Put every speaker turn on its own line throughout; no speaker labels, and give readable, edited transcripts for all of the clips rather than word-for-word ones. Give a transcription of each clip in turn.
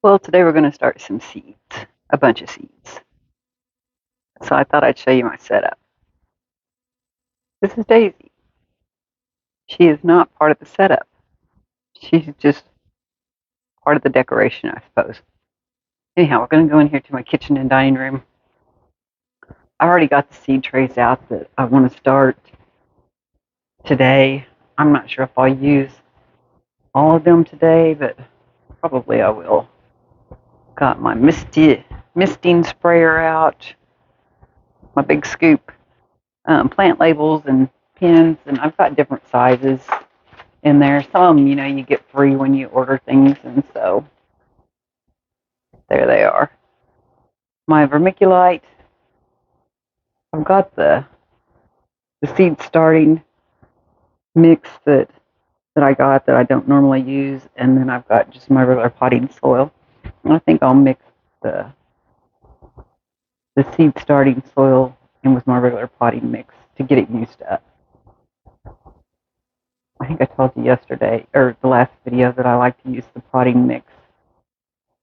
Well, today we're going to start some seeds, a bunch of seeds. So I thought I'd show you my setup. This is Daisy. She is not part of the setup. She's just part of the decoration, I suppose. Anyhow, we're going to go in here to my kitchen and dining room. I already got the seed trays out that I want to start today. I'm not sure if I'll use all of them today, but probably I will. Got my misting sprayer out, my big scoop, plant labels and pins, and I've got different sizes in there. Some, you get free when you order things, and so there they are. My vermiculite, I've got the seed starting mix that I got that I don't normally use, and then I've got just my regular potting soil. And I think I'll mix the seed starting soil in with my regular potting mix to get it used up. I think I told you yesterday, or the last video, that I like to use the potting mix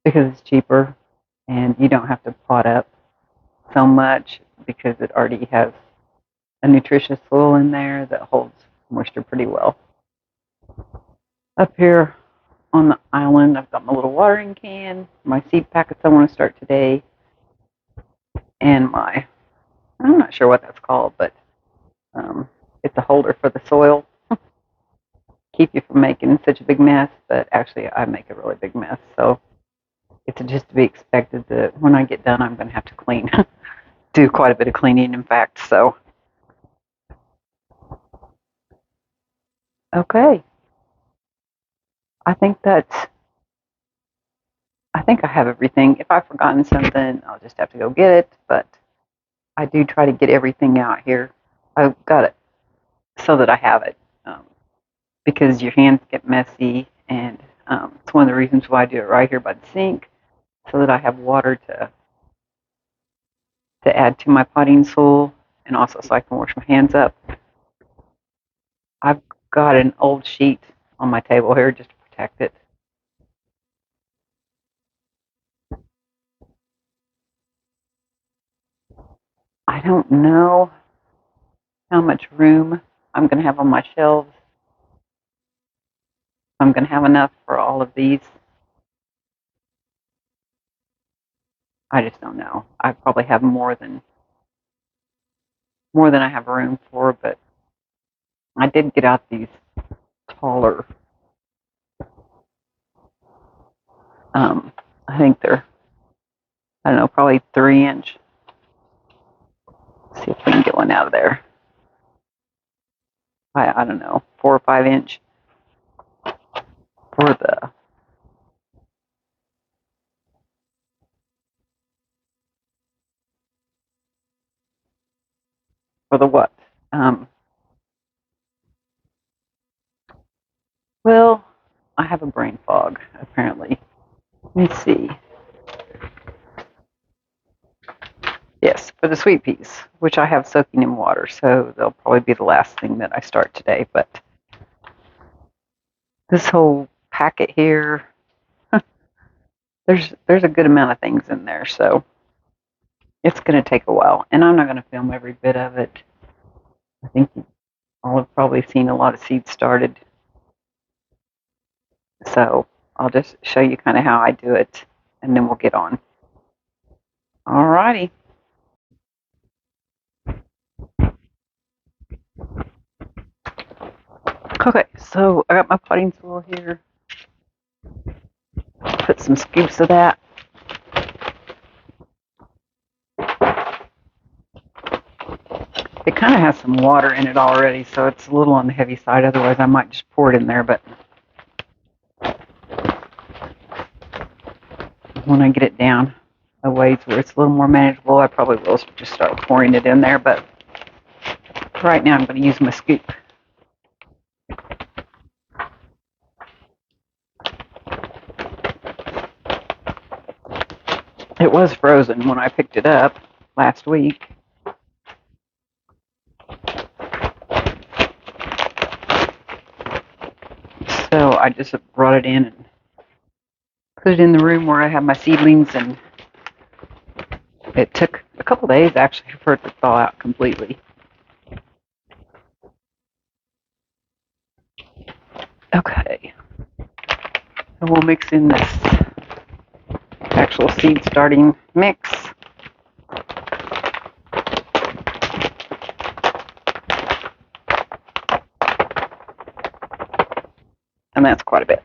because it's cheaper and you don't have to pot up so much because it already has a nutritious soil in there that holds moisture pretty well. Up here on the island, I've got my little watering can, my seed packets I want to start today, and I'm not sure what that's called, but it's a holder for the soil. Keep you from making such a big mess, but actually I make a really big mess, so it's just to be expected that when I get done I'm going to have to clean. Do quite a bit of cleaning, in fact, so. Okay. I think I have everything. If I've forgotten something, I'll just have to go get it, but I do try to get everything out here. I've got it so that I have it, because your hands get messy, and it's one of the reasons why I do it right here by the sink, so that I have water to add to my potting soil, and also so I can wash my hands up. I've got an old sheet on my table here just to protect it. I don't know how much room I'm going to have on my shelves. I'm going to have enough for all of these. I just don't know. I probably have more than I have room for, but I did get out these taller. I think they're, I don't know, probably 3-inch. See if we can get one out of there. I don't know, 4 or 5-inch for the what? Well, I have a brain fog apparently. Let me see. Yes, for the sweet peas, which I have soaking in water, so they'll probably be the last thing that I start today. But this whole packet here, there's a good amount of things in there, so it's going to take a while, and I'm not going to film every bit of it. I think you all have probably seen a lot of seeds started, so I'll just show you kind of how I do it, and then we'll get on. Alrighty. Okay, so I got my potting soil here. Put some scoops of that. It kind of has some water in it already, so it's a little on the heavy side. Otherwise, I might just pour it in there, but when I get it down a ways where it's a little more manageable, I probably will just start pouring it in there, but right now I'm going to use my scoop. It was frozen when I picked it up last week. So I just brought it in and put it in the room where I have my seedlings, and it took a couple days actually for it to thaw out completely. Okay, so we'll mix in this actual seed starting mix. And that's quite a bit.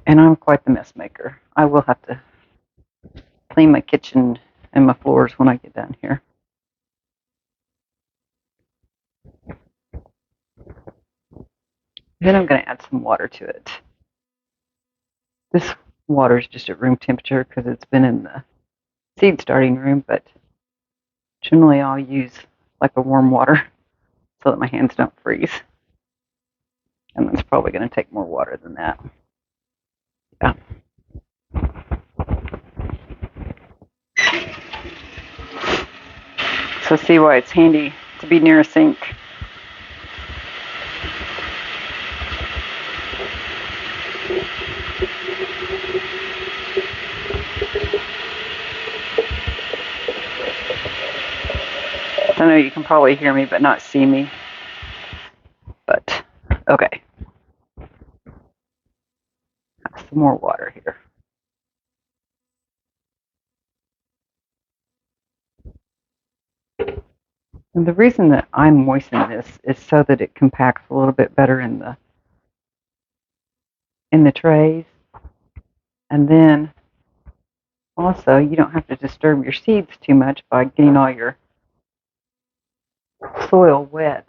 And I'm quite the mess maker. I will have to clean my kitchen and my floors when I get done here. Then I'm going to add some water to it. This water is just at room temperature because it's been in the seed starting room, but generally I'll use like a warm water so that my hands don't freeze. And that's probably going to take more water than that. Yeah. So see why it's handy to be near a sink. I know you can probably hear me but not see me. But, okay. Some more water here. And the reason that I moisten this is so that it compacts a little bit better in the trays. And then also you don't have to disturb your seeds too much by getting all your soil wet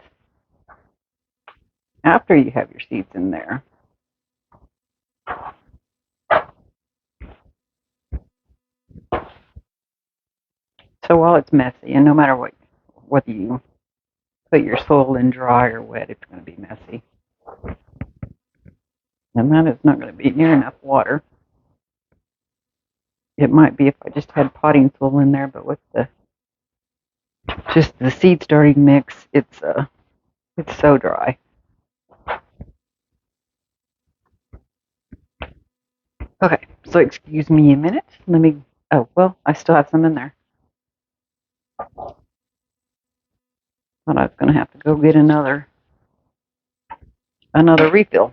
after you have your seeds in there. So while it's messy, and no matter whether you put your soil in dry or wet, it's going to be messy. And that is not going to be near enough water. It might be if I just had potting soil in there, but with just the seed starting mix, it's so dry. Okay, so excuse me a minute. Let me. Oh well, I still have some in there. Thought I was going to have to go get another refill.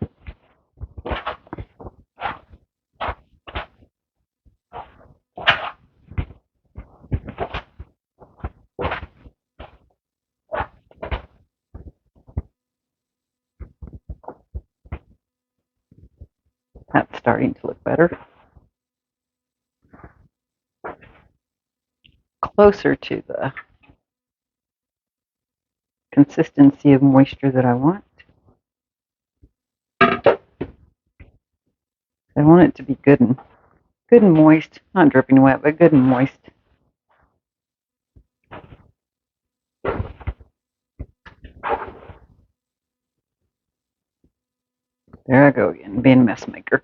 That's starting to look better. Closer to the consistency of moisture that I want. I want it to be good and moist, not dripping wet, but good and moist. There I go again, being a mess maker.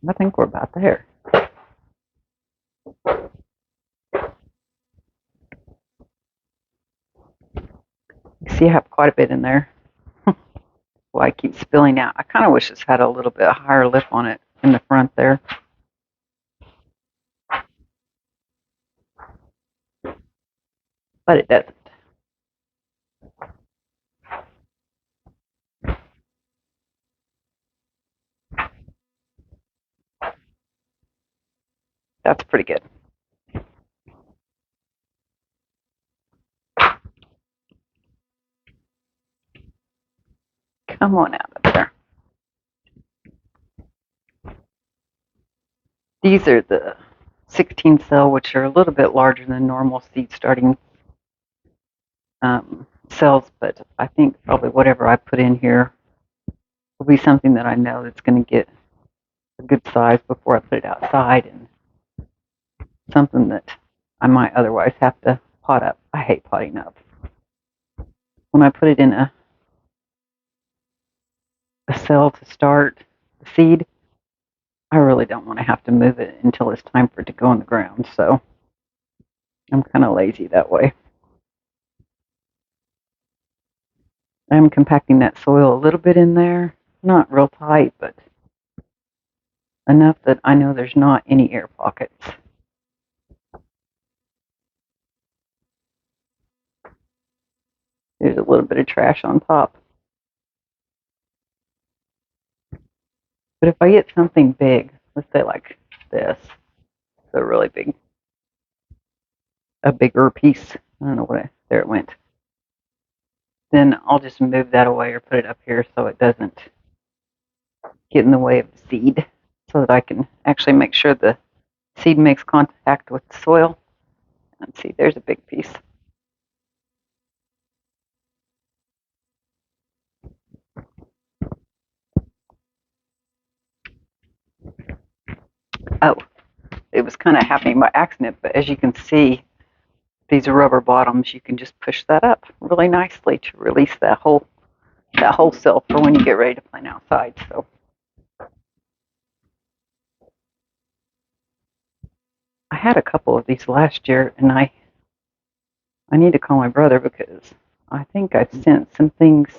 I think we're about there. You see I have quite a bit in there. Well, I keep spilling out. I kind of wish this had a little bit higher lip on it in the front there. But it doesn't. That's pretty good. Come on out of there. These are the 16 cell, which are a little bit larger than normal seed starting cells, but I think probably whatever I put in here will be something that I know that's going to get a good size before I put it outside, and something that I might otherwise have to pot up. I hate potting up. When I put it in a cell to start, seed, I really don't want to have to move it until it's time for it to go in the ground. So I'm kind of lazy that way. I'm compacting that soil a little bit in there, not real tight, but enough that I know there's not any air pockets. There's a little bit of trash on top. But if I get something big, let's say like this, a really big, a bigger piece, I don't know what, there it went, then I'll just move that away or put it up here so it doesn't get in the way of the seed, so that I can actually make sure the seed makes contact with the soil. And see, there's a big piece. Oh, it was kind of happening by accident, but as you can see, these rubber bottoms, you can just push that up really nicely to release that whole sill for when you get ready to plant outside. So I had a couple of these last year, and I need to call my brother because I think I sent some things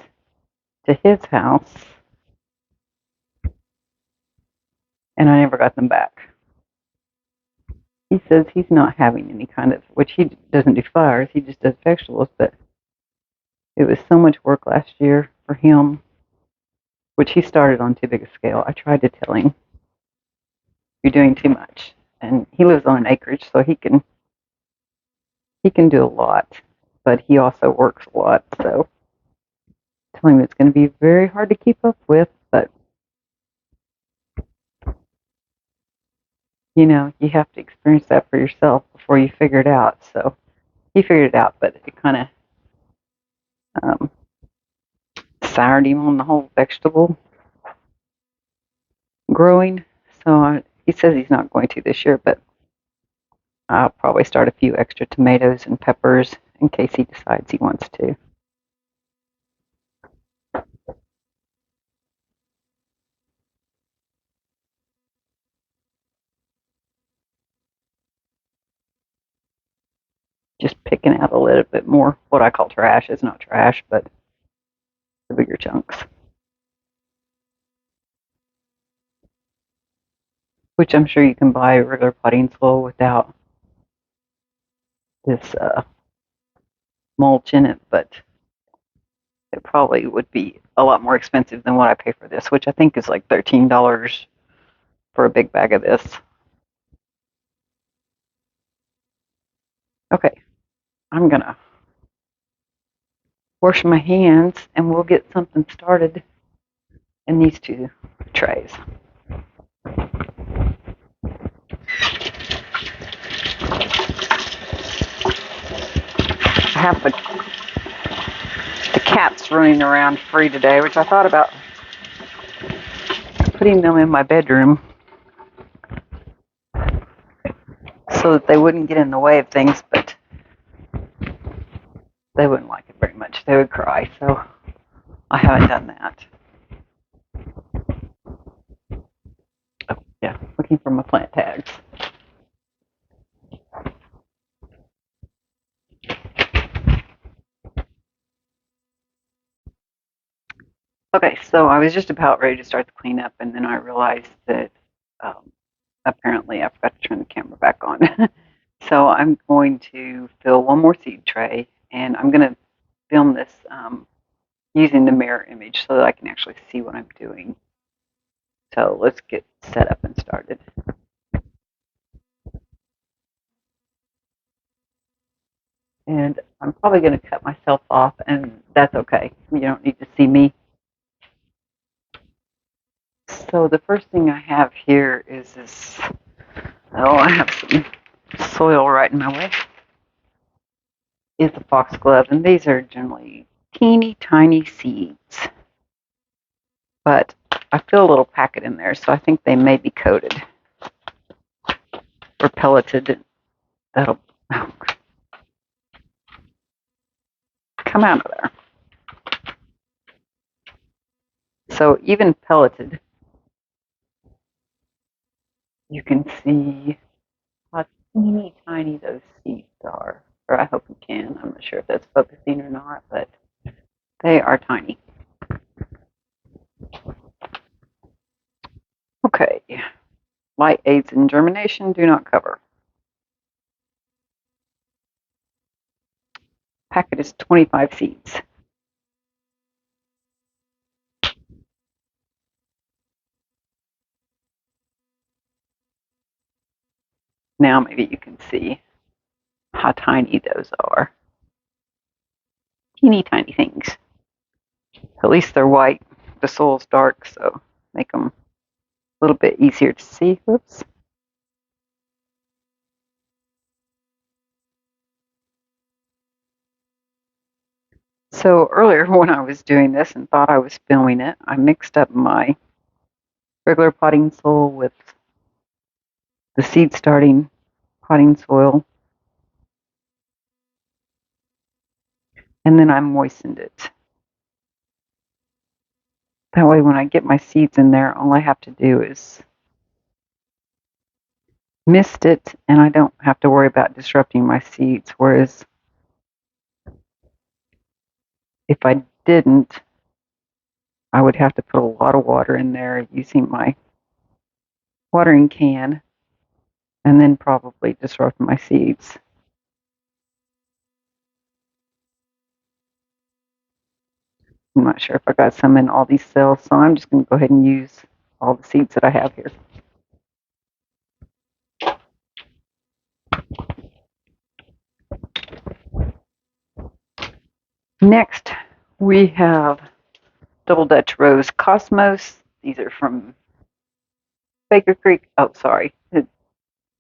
to his house and I never got them back. He says he's not having any kind of, which he doesn't do flowers, he just does vegetables, but it was so much work last year for him, which he started on too big a scale. I tried to tell him, you're doing too much. And he lives on an acreage, so he can do a lot, but he also works a lot, so telling him it's going to be very hard to keep up with, but you know, you have to experience that for yourself before you figure it out. So he figured it out, but it kind of soured him on the whole vegetable growing. So he says he's not going to this year, but I'll probably start a few extra tomatoes and peppers in case he decides he wants to. Just picking out a little bit more what I call trash. It's not trash, but the bigger chunks. Which I'm sure you can buy regular potting soil without this mulch in it, but it probably would be a lot more expensive than what I pay for this, which I think is like $13 for a big bag of this. Okay, I'm gonna wash my hands and we'll get something started in these two trays. I have the cats running around free today, which I thought about putting them in my bedroom so that they wouldn't get in the way of things, but they wouldn't like it very much. They would cry, so I haven't done that. Oh, yeah, looking for my plant tags. Okay, so I was just about ready to start the cleanup, and then I realized that apparently I forgot to turn the camera back on. So I'm going to fill one more seed tray, and I'm going to film this using the mirror image so that I can actually see what I'm doing. So let's get set up and started. And I'm probably going to cut myself off, and that's okay. You don't need to see me. So the first thing I have here is this, oh, I have some soil right in my way, is the foxglove, and these are generally teeny tiny seeds. But I feel a little packet in there, so I think they may be coated or pelleted. That'll come out of there. So even pelleted, you can see how teeny tiny those seeds are. Or I hope you can. I'm not sure if that's focusing or not, but they are tiny. Okay. Light aids in germination, do not cover. Packet is 25 seeds. Now maybe you can see how tiny those are. Teeny tiny things. At least they're white. The soil's dark, so make them a little bit easier to see. Whoops. So earlier when I was doing this and thought I was filming it, I mixed up my regular potting soil with the seed starting potting soil, and then I moistened it. That way when I get my seeds in there, all I have to do is mist it, and I don't have to worry about disrupting my seeds. Whereas if I didn't, I would have to put a lot of water in there using my watering can and then probably disrupt my seeds. I'm not sure if I got some in all these cells, so I'm just going to go ahead and use all the seeds that I have here. Next, we have Double Dutch Rose Cosmos. These are from Baker Creek. Oh, sorry.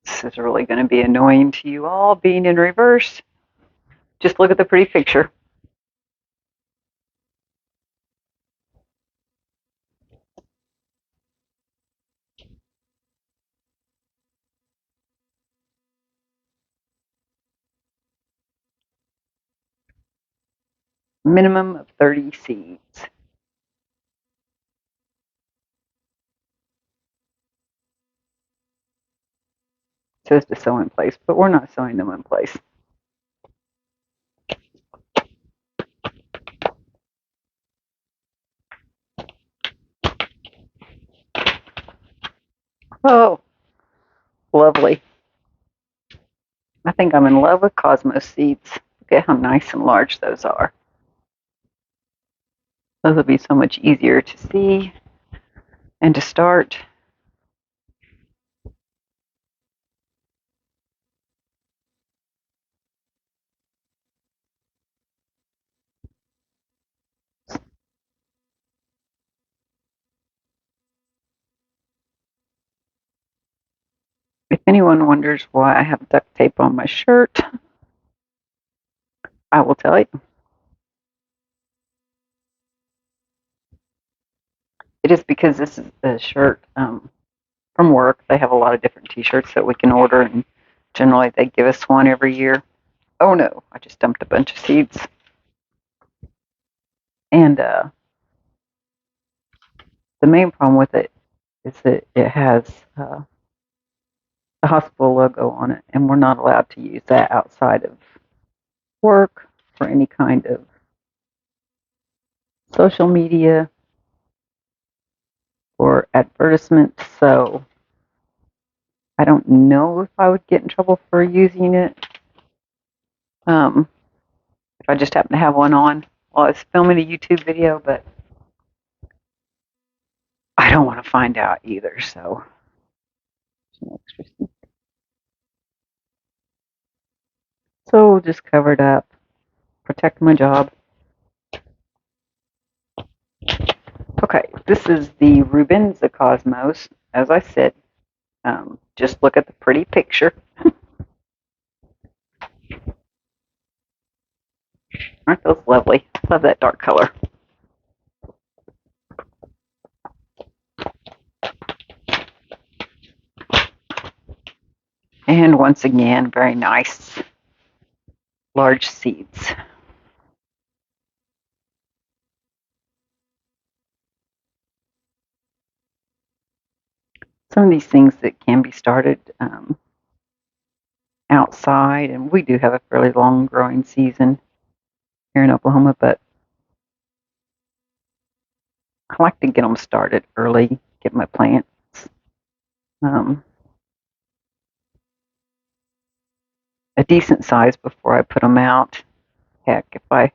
This is really going to be annoying to you all being in reverse. Just look at the pretty picture. Minimum of 30 seeds. It says to sow in place, but we're not sowing them in place. Oh, lovely. I think I'm in love with Cosmos seeds. Look at how nice and large those are. Those will be so much easier to see and to start. If anyone wonders why I have duct tape on my shirt, I will tell you. It is because this is a shirt from work. They have a lot of different t-shirts that we can order, and generally they give us one every year. Oh no, I just dumped a bunch of seeds. And the main problem with it is that it has the hospital logo on it, and we're not allowed to use that outside of work for any kind of social media or advertisements. So I don't know if I would get in trouble for using it. If I just happen to have one on while I was filming a YouTube video, but I don't want to find out either. So we'll just cover it up, protect my job. Okay, this is the Rubenza Cosmos. As I said, just look at the pretty picture. Aren't those lovely? Love that dark color. And once again, very nice, large seeds. some of these things that can be started outside, and we do have a fairly long growing season here in Oklahoma, but I like to get them started early, get my plants um, a decent size before I put them out. Heck, if I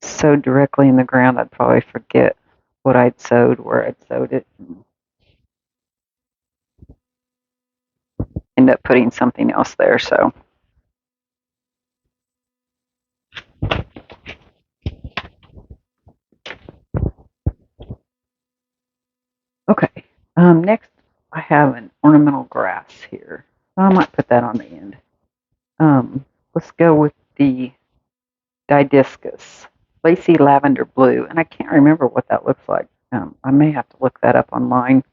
sowed directly in the ground, I'd probably forget what I'd sowed, where I'd sowed it, and end up putting something else there. So, okay. Next, I have an ornamental grass here. I might put that on the end. Let's go with the Didiscus, lacy lavender blue, and I can't remember what that looks like. I may have to look that up online.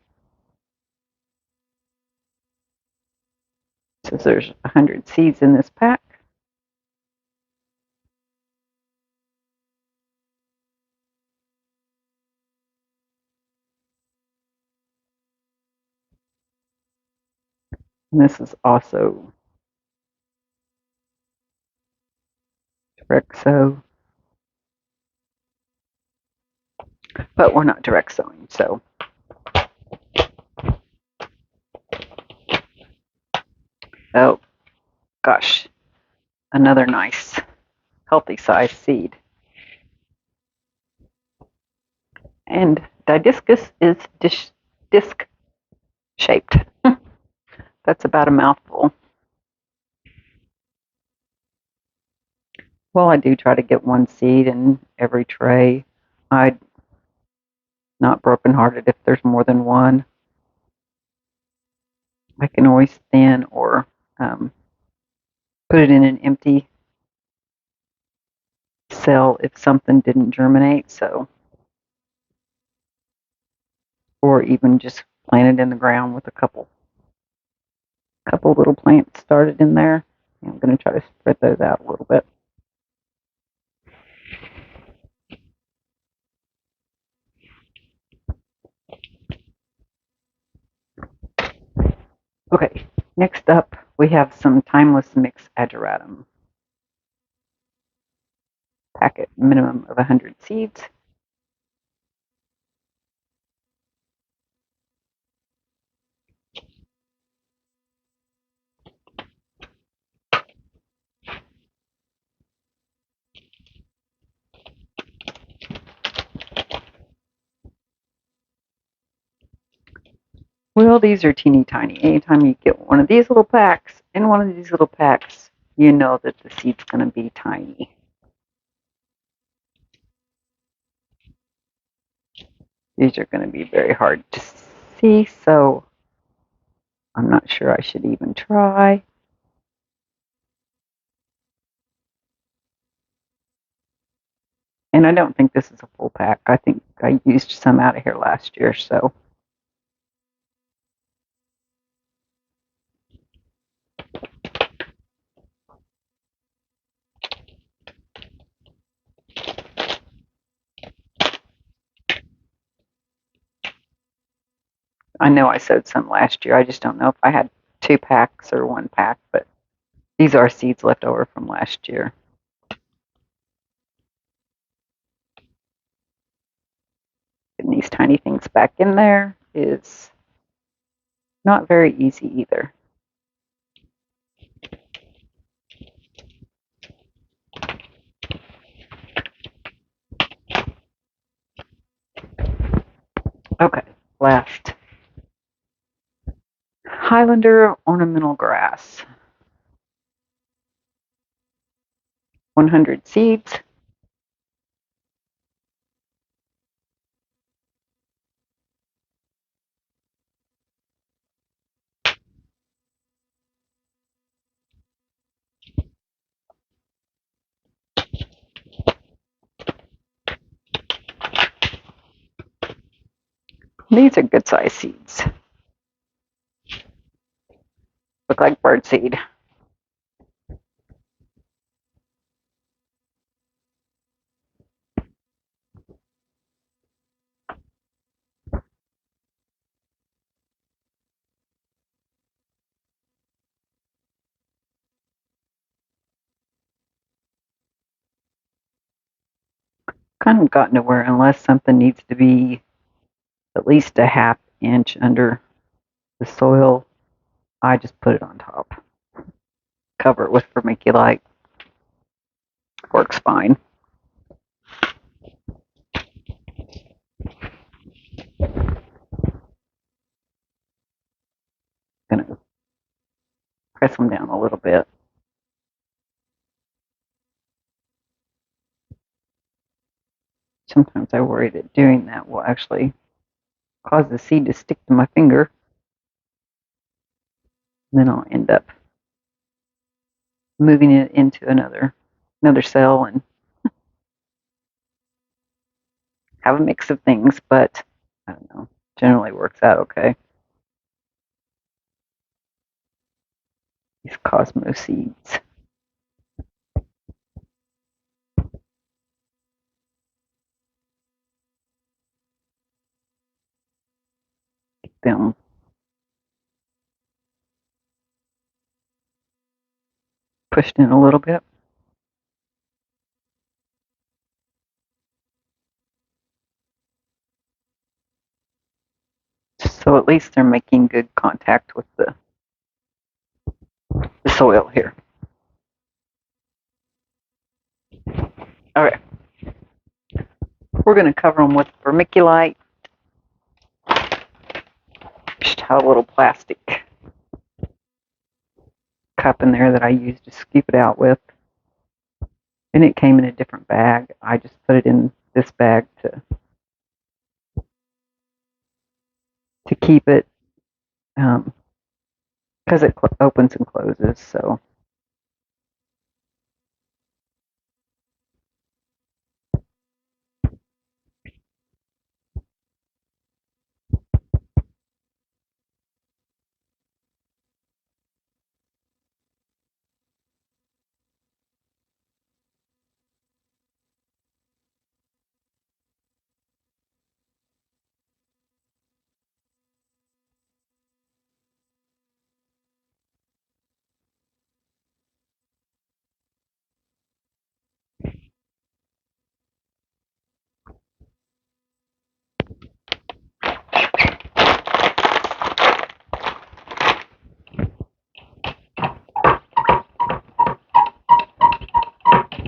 It says there's 100 seeds in this pack. And this is also direct sow, but we're not direct sowing, so. Oh, gosh, another nice, healthy size seed. And Didiscus is disc shaped. That's about a mouthful. Well, I do try to get one seed in every tray. I'm not brokenhearted if there's more than one. I can always thin or put it in an empty cell if something didn't germinate. So, or even just plant it in the ground with a couple little plants started in there. I'm going to try to spread those out a little bit. Okay, next up we have some Timeless Mix Ageratum. Packet minimum of 100 seeds. Well, these are teeny tiny. Anytime you get one of these little packs, in one of these little packs, you know that the seed's going to be tiny. These are going to be very hard to see, so I'm not sure I should even try. And I don't think this is a full pack. I think I used some out of here last year, so. I know I sowed some last year. I just don't know if I had 2 packs or 1 pack, but these are seeds left over from last year. Getting these tiny things back in there is not very easy either. Okay, last. Highlander ornamental grass. 100 seeds. These are good size seeds. Look like birdseed. kind of gotten to where unless something needs to be at least a half inch under the soil, I just put it on top. Cover it with vermiculite. Works fine. Gonna press them down a little bit. Sometimes I worry that doing that will actually cause the seed to stick to my finger. And then I'll end up moving it into another cell and have a mix of things, but I don't know, generally works out okay. These Cosmo seeds. Get them pushed in a little bit. So at least they're making good contact with the soil here. Okay. We're going to cover them with vermiculite. Just have a little plastic cup in there that I used to scoop it out with. And it came in a different bag. I just put it in this bag to keep it because it opens and closes. So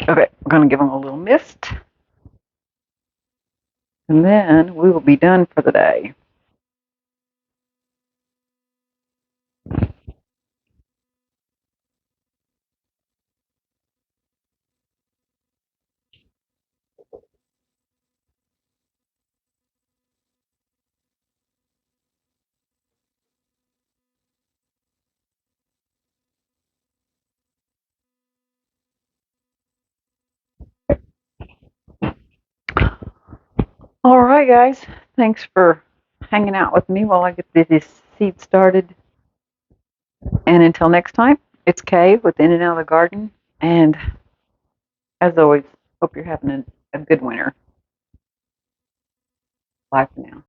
okay, we're going to give them a little mist. And then we will be done for the day. All right, guys. Thanks for hanging out with me while I get this seed started. And until next time, it's Kay with In and Out of the Garden. And as always, hope you're having a good winter. Bye for now.